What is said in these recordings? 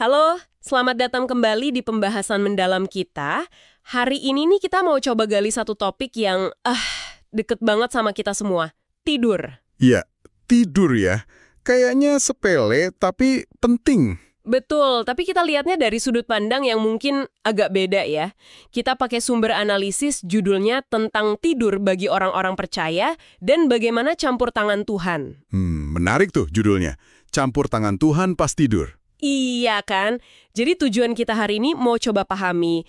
Halo, selamat datang kembali di pembahasan mendalam kita. Hari ini nih kita mau coba gali satu topik yang deket banget sama kita semua. Tidur. Ya, tidur ya. Kayaknya sepele tapi penting. Betul, tapi kita lihatnya dari sudut pandang yang mungkin agak beda ya. Kita pakai sumber analisis judulnya tentang tidur bagi orang-orang percaya dan bagaimana campur tangan Tuhan. Menarik tuh judulnya. Campur tangan Tuhan pas tidur. Iya kan? Jadi tujuan kita hari ini mau coba pahami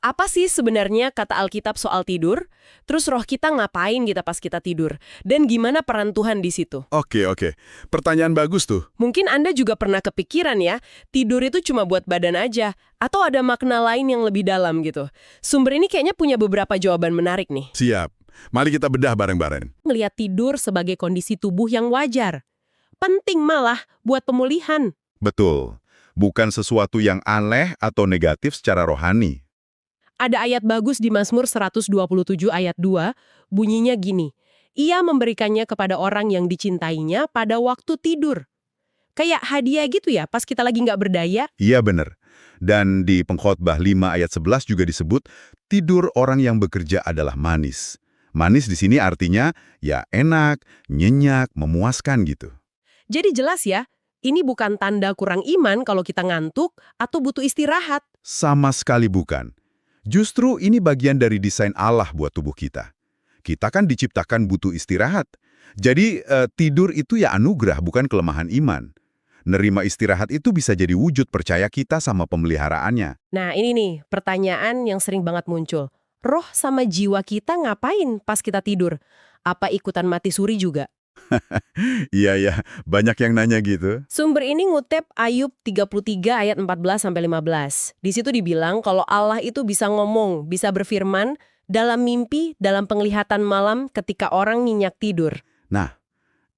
apa sih sebenarnya kata Alkitab soal tidur? Terus roh kita ngapain kita pas kita tidur? Dan gimana peran Tuhan di situ? Oke. Pertanyaan bagus tuh. Mungkin Anda juga pernah kepikiran ya, tidur itu cuma buat badan aja, atau ada makna lain yang lebih dalam gitu. Sumber ini kayaknya punya beberapa jawaban menarik nih. Siap. Mari kita bedah bareng-bareng. Ngelihat tidur sebagai kondisi tubuh yang wajar. Penting malah buat pemulihan. Betul. Bukan sesuatu yang aneh atau negatif secara rohani. Ada ayat bagus di Mazmur 127 ayat 2, bunyinya gini, Ia memberikannya kepada orang yang dicintainya pada waktu tidur. Kayak hadiah gitu ya, pas kita lagi nggak berdaya. Iya benar. Dan di Pengkhotbah 5 ayat 11 juga disebut, tidur orang yang bekerja adalah manis. Manis di sini artinya ya enak, nyenyak, memuaskan gitu. Jadi jelas ya, ini bukan tanda kurang iman kalau kita ngantuk atau butuh istirahat. Sama sekali bukan. Justru ini bagian dari desain Allah buat tubuh kita. Kita kan diciptakan butuh istirahat. Jadi tidur itu ya anugerah, bukan kelemahan iman. Nerima istirahat itu bisa jadi wujud percaya kita sama pemeliharaannya. Nah ini nih, pertanyaan yang sering banget muncul. Roh sama jiwa kita ngapain pas kita tidur? Apa ikutan mati suri juga? Iya, banyak yang nanya gitu. Sumber ini ngutip Ayub 33 ayat 14-15. Di situ dibilang kalau Allah itu bisa ngomong, bisa berfirman dalam mimpi, dalam penglihatan malam ketika orang nyenyak tidur. Nah,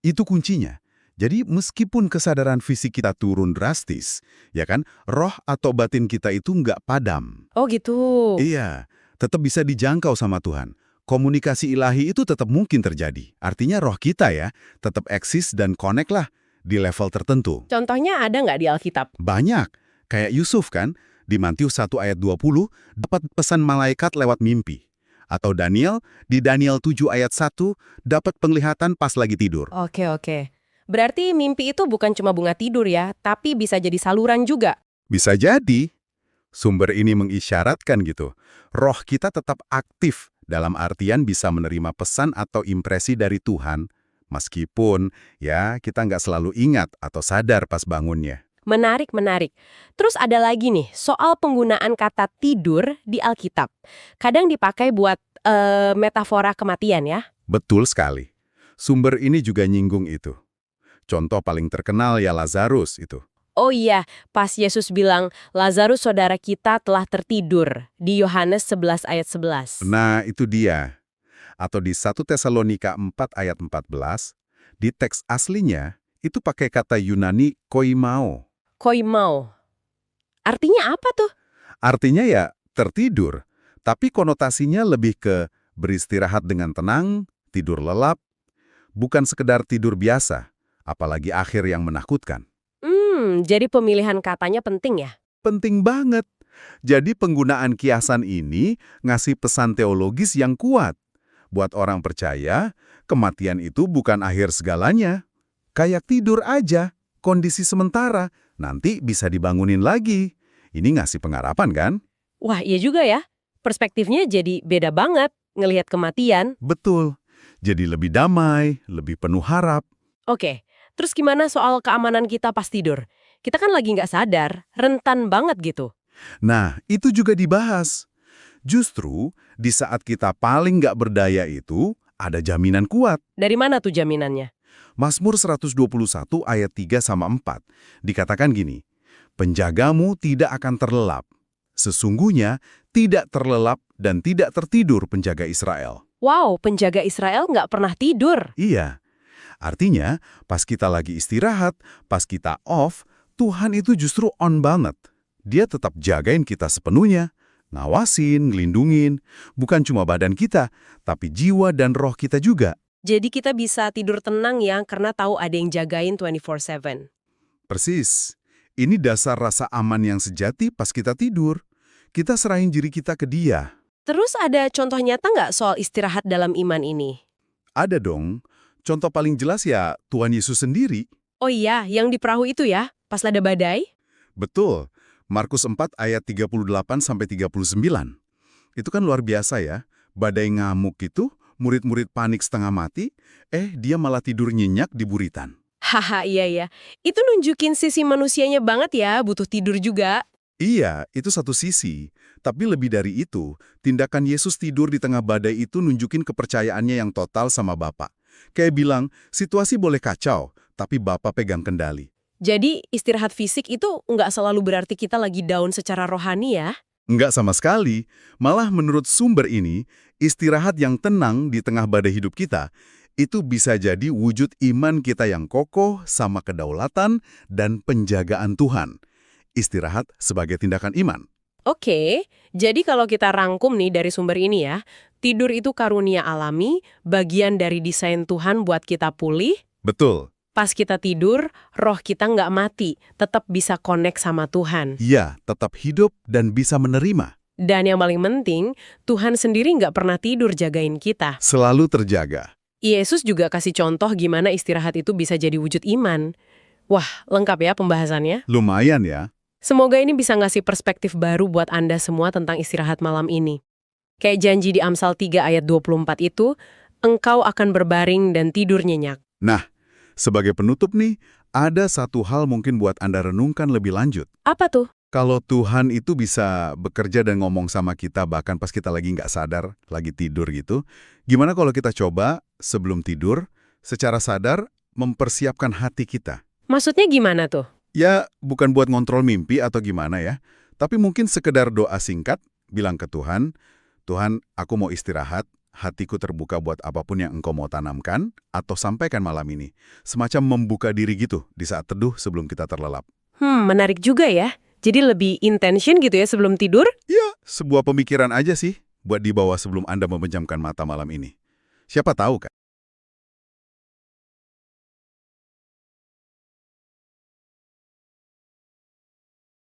itu kuncinya. Jadi meskipun kesadaran fisik kita turun drastis, ya kan, roh atau batin kita itu nggak padam. Oh gitu. Iya, tetap bisa dijangkau sama Tuhan. Komunikasi ilahi itu tetap mungkin terjadi. Artinya roh kita ya, tetap eksis dan connect lah di level tertentu. Contohnya ada nggak di Alkitab? Banyak. Kayak Yusuf kan, di Matius 1 ayat 20, dapat pesan malaikat lewat mimpi. Atau Daniel, di Daniel 7 ayat 1, dapat penglihatan pas lagi tidur. Oke. Berarti mimpi itu bukan cuma bunga tidur ya, tapi bisa jadi saluran juga. Bisa jadi. Sumber ini mengisyaratkan gitu. Roh kita tetap aktif dalam artian bisa menerima pesan atau impresi dari Tuhan, meskipun ya kita nggak selalu ingat atau sadar pas bangunnya. Menarik. Terus ada lagi nih, soal penggunaan kata tidur di Alkitab. Kadang dipakai buat metafora kematian ya. Betul sekali. Sumber ini juga nyinggung itu. Contoh paling terkenal ya Lazarus itu. Oh iya, pas Yesus bilang, Lazarus saudara kita telah tertidur, di Yohanes 11 ayat 11. Nah, itu dia. Atau di 1 Tesalonika 4 ayat 14, di teks aslinya itu pakai kata Yunani koimao. Koimao. Artinya apa tuh? Artinya ya tertidur, tapi konotasinya lebih ke beristirahat dengan tenang, tidur lelap, bukan sekedar tidur biasa, apalagi akhir yang menakutkan. Jadi pemilihan katanya penting ya? Penting banget. Jadi penggunaan kiasan ini ngasih pesan teologis yang kuat. Buat orang percaya, kematian itu bukan akhir segalanya. Kayak tidur aja, kondisi sementara, nanti bisa dibangunin lagi. Ini ngasih pengharapan kan? Wah iya juga ya, perspektifnya jadi beda banget ngelihat kematian. Betul. Jadi lebih damai, lebih penuh harap. Oke, terus gimana soal keamanan kita pas tidur? Kita kan lagi nggak sadar, rentan banget gitu. Nah, itu juga dibahas. Justru, di saat kita paling nggak berdaya itu, ada jaminan kuat. Dari mana tuh jaminannya? Mazmur 121 ayat 3-4 dikatakan gini, penjagamu tidak akan terlelap. Sesungguhnya tidak terlelap dan tidak tertidur penjaga Israel. Wow, penjaga Israel nggak pernah tidur. Iya, artinya pas kita lagi istirahat, pas kita off, Tuhan itu justru on banget. Dia tetap jagain kita sepenuhnya, ngawasin, ngelindungin, bukan cuma badan kita, tapi jiwa dan roh kita juga. Jadi kita bisa tidur tenang ya, karena tahu ada yang jagain 24/7. Persis. Ini dasar rasa aman yang sejati pas kita tidur. Kita serahin diri kita ke Dia. Terus ada contoh nyata nggak soal istirahat dalam iman ini? Ada dong. Contoh paling jelas ya Tuhan Yesus sendiri. Oh iya, yang di perahu itu ya, pas lada badai? Betul. Markus 4 ayat 38-39. Itu kan luar biasa ya. Badai ngamuk itu, murid-murid panik setengah mati, dia malah tidur nyenyak di buritan. Haha, iya ya. Itu nunjukin sisi manusianya banget ya, butuh tidur juga. Iya, itu satu sisi. Tapi lebih dari itu, tindakan Yesus tidur di tengah badai itu nunjukin kepercayaannya yang total sama Bapa. Kayak bilang, situasi boleh kacau, tapi Bapa pegang kendali. Jadi istirahat fisik itu nggak selalu berarti kita lagi down secara rohani ya? Enggak sama sekali. Malah menurut sumber ini, istirahat yang tenang di tengah badai hidup kita, itu bisa jadi wujud iman kita yang kokoh sama kedaulatan dan penjagaan Tuhan. Istirahat sebagai tindakan iman. Oke, jadi kalau kita rangkum nih dari sumber ini ya, tidur itu karunia alami, bagian dari desain Tuhan buat kita pulih. Betul. Pas kita tidur, roh kita nggak mati, tetap bisa connect sama Tuhan. Iya, tetap hidup dan bisa menerima. Dan yang paling penting, Tuhan sendiri nggak pernah tidur jagain kita. Selalu terjaga. Yesus juga kasih contoh gimana istirahat itu bisa jadi wujud iman. Wah, lengkap ya pembahasannya. Lumayan ya. Semoga ini bisa ngasih perspektif baru buat Anda semua tentang istirahat malam ini. Kayak janji di Amsal 3 ayat 24 itu, engkau akan berbaring dan tidur nyenyak. Nah, sebagai penutup nih, ada satu hal mungkin buat Anda renungkan lebih lanjut. Apa tuh? Kalau Tuhan itu bisa bekerja dan ngomong sama kita bahkan pas kita lagi nggak sadar, lagi tidur gitu, gimana kalau kita coba sebelum tidur, secara sadar mempersiapkan hati kita? Maksudnya gimana tuh? Ya, bukan buat ngontrol mimpi atau gimana ya, tapi mungkin sekedar doa singkat, bilang ke Tuhan, Tuhan, aku mau istirahat, hatiku terbuka buat apapun yang Engkau mau tanamkan atau sampaikan malam ini. Semacam membuka diri gitu di saat teduh sebelum kita terlelap. Menarik juga ya. Jadi lebih intention gitu ya sebelum tidur? Ya, sebuah pemikiran aja sih buat dibawa sebelum Anda memejamkan mata malam ini. Siapa tahu kan?